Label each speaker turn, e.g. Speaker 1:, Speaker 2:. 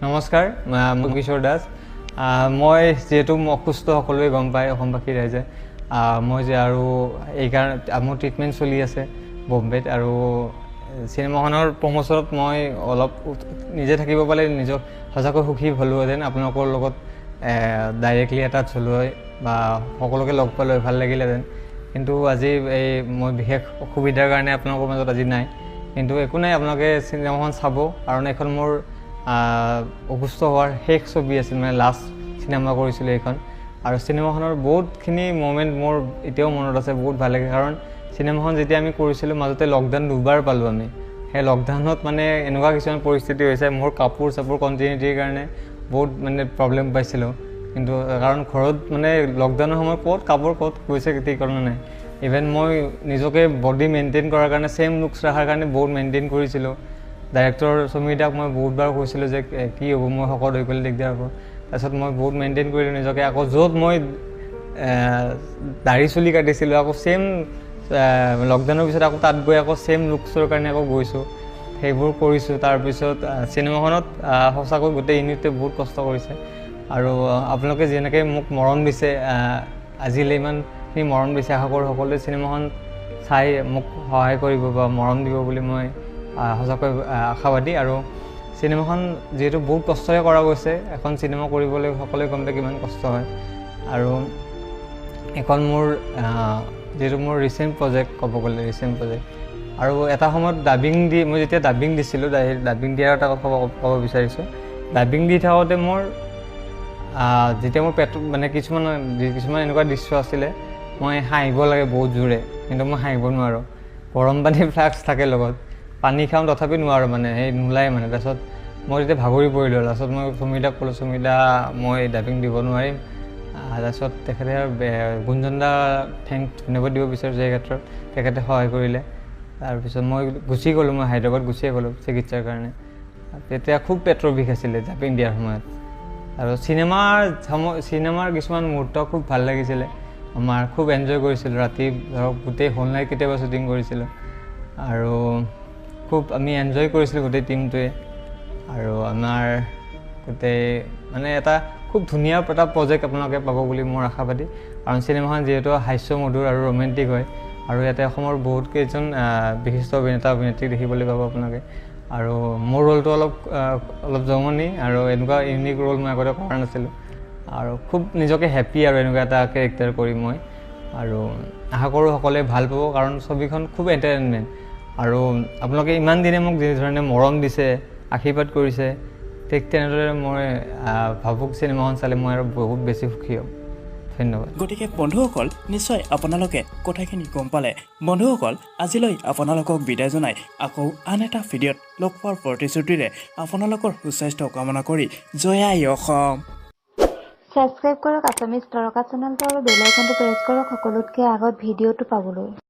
Speaker 1: নমস্কাৰ মই কিশোৰ দাস মই যেহেতু অসুস্থ সকলোৱে গম পায় অসমবাসী ৰাইজে মই যে আৰু এইকাৰণে মোৰ ট্ৰিটমেণ্ট চলি আছে বম্বেত আৰু চিনেমাখনৰ প্ৰমোচনত মই অলপ নিজে থাকিব পালে নিজক সঁচাকৈ সুখী হ'লোহেঁতেন আপোনালোকৰ লগত ডাইৰেক্টলি এটাচ হ'লো হয় বা সকলোকে লগ পালোঁ ভাল লাগিলেহেঁতেন কিন্তু আজি এই মই বিশেষ অসুবিধাৰ কাৰণে আপোনালোকৰ মাজত আজি নাই কিন্তু একো নাই আপোনালোকে চিনেমাখন চাব কাৰণ এখন মোৰ অসুস্থ হোৱাৰ শেষ ছবি আছিল মানে লাষ্ট চিনেমা কৰিছিলোঁ এইখন আৰু চিনেমাখনৰ বহুতখিনি মোমেণ্ট মোৰ এতিয়াও মনত আছে বহুত ভাল লাগে কাৰণ চিনেমাখন যেতিয়া আমি কৰিছিলোঁ মাজতে লকডাউন দুবাৰ পালোঁ আমি সেই লকডাউনত মানে এনেকুৱা কিছুমান পৰিস্থিতি হৈছে মোৰ কাপোৰ চাপোৰ কণ্টিনিউটিৰ কাৰণে বহুত মানে প্ৰব্লেম পাইছিলোঁ কিন্তু কাৰণ ঘৰত মানে লকডাউনৰ সময়ত ক'ত গৈছে ঠিকনা নাই ইভেন মই নিজকে বডি মেইনটেইন কৰাৰ কাৰণে ছেইম লুকছ ৰখাৰ কাৰণে বহুত মেইনটেইন কৰিছিলোঁ ডাইৰেক্টৰ সমীৰদাক মই বহুতবাৰ কৈছিলোঁ যে কি হ'ব মই শকত হৈ গ'লে দিগদাৰ হ'ব তাৰপিছত মই বহুত মেইনটেইন কৰিলোঁ নিজকে আকৌ য'ত মই দাঢ়ি চুলি কাটিছিলোঁ আকৌ ছেইম লকডাউনৰ পিছত আকৌ তাত গৈ আকৌ ছেইম লুকছৰ কাৰণে আকৌ গৈছোঁ সেইবোৰ কৰিছোঁ তাৰপিছত চিনেমাখনত সঁচাকৈ গোটেই ইউনিটে বহুত কষ্ট কৰিছে আৰু আপোনালোকে যেনেকৈ মোক মৰম দিছে আজিলৈ ইমানখিনি মৰম দিছে আশা কৰোঁ সকলোৱে চিনেমাখন চাই মোক সহায় কৰিব বা মৰম দিব বুলি মই সঁচাকৈ আশাবাদী আৰু চিনেমাখন যিহেতু বহুত কষ্টৰে কৰা গৈছে এখন চিনেমা কৰিবলৈ সকলোৱে গম পায় কিমান কষ্ট হয় আৰু এখন মোৰ যিহেতু মোৰ ৰিচেণ্ট প্ৰজেক্ট ক'ব গ'লে ৰিচেণ্ট প্ৰজেক্ট আৰু এটা সময়ত মই যেতিয়া ডাবিং দিছিলোঁ ডাবিং দিয়াৰ এটা কথা ক'ব বিচাৰিছোঁ ডাবিং দি থাকোঁতে মোৰ যেতিয়া মোৰ পেট মানে কিছুমান এনেকুৱা দৃশ্য আছিলে মই হাঁহিব লাগে বহুত জোৰে কিন্তু মই হাঁহিব নোৱাৰোঁ গৰম পানী ফ্লাক্স থাকে লগত পানী খাওঁ তথাপি নোৱাৰোঁ মানে সেই নোলায় মানে তাৰপিছত মই যেতিয়া ভাগৰি পৰিলোঁ তাৰপিছত মই সমীৰদাক ক'লোঁ সমীৰদা মই ডাবিং দিব নোৱাৰিম তাৰপিছত তেখেতে গুঞ্জন দা ধন্যবাদ দিব বিচাৰিছোঁ এই ক্ষেত্ৰত তেখেতে সহায় কৰিলে তাৰপিছত মই গুচি গ'লোঁ মই হায়দৰাবাদ গুচিয়ে গ'লোঁ চিকিৎসাৰ কাৰণে তেতিয়া খুব পেটৰ বিষ আছিলে ডাবিং দিয়াৰ সময়ত আৰু চিনেমাৰ কিছুমান মুহূৰ্ত খুব ভাল লাগিছিলে আমাৰ খুব এনজয় কৰিছিলোঁ ৰাতি ধৰক গোটেই হোল নাইট কেতিয়াবা শ্বুটিং কৰিছিলোঁ আৰু খুব আমি এনজয় কৰিছিলোঁ গোটেই টীমটোৱে আৰু আমাৰ গোটেই মানে এটা খুব ধুনীয়া এটা প্ৰজেক্ট আপোনালোকে পাব বুলি মোৰ আশাবাদী কাৰণ চিনেমাখন যিহেতু হাস্যমধুৰ আৰু ৰোমেণ্টিক হয় আৰু ইয়াতে অসমৰ বহুত কেইজন বিশিষ্ট অভিনেতা অভিনেত্ৰীক দেখিবলৈ পাব আপোনালোকে আৰু মোৰ ৰোলটো অলপ জমনি আৰু এনেকুৱা ইউনিক ৰোল মই আগতে কৰা নাছিলোঁ আৰু খুব নিজকে হেপ্পী আৰু এনেকুৱা এটা কেৰেক্টাৰ কৰি মই আৰু আশা কৰোঁ সকলোৱে ভাল পাব কাৰণ ছবিখন খুব এণ্টাৰটেইনমেণ্ট আৰু আপোনালোকে ইমান দিনে মোক যিধৰণে মৰম দিছে আশীৰ্বাদ কৰিছে ঠিক তেনেদৰে মই ভাবুক চিনেমাখন চালে মই আৰু বহুত বেছি সুখী হ'ম ধন্যবাদ
Speaker 2: গতিকে বন্ধুসকল নিশ্চয় আপোনালোকে কথাখিনি গম পালে বন্ধুসকল আজিলৈ আপোনালোকক বিদায় জনাই আকৌ আন এটা ভিডিঅ'ত লগ পোৱাৰ প্ৰতিশ্ৰুতিৰে আপোনালোকৰ সুস্বাস্থ্য কামনা কৰি জয় আই অসম
Speaker 3: সাবস্ক্ৰাইব কৰক আছামিজ তৰকা চেনেলটো আৰু বেল আইকনটো প্ৰেছ কৰক সকলোতকৈ আগত ভিডিঅ'টো পাবলৈ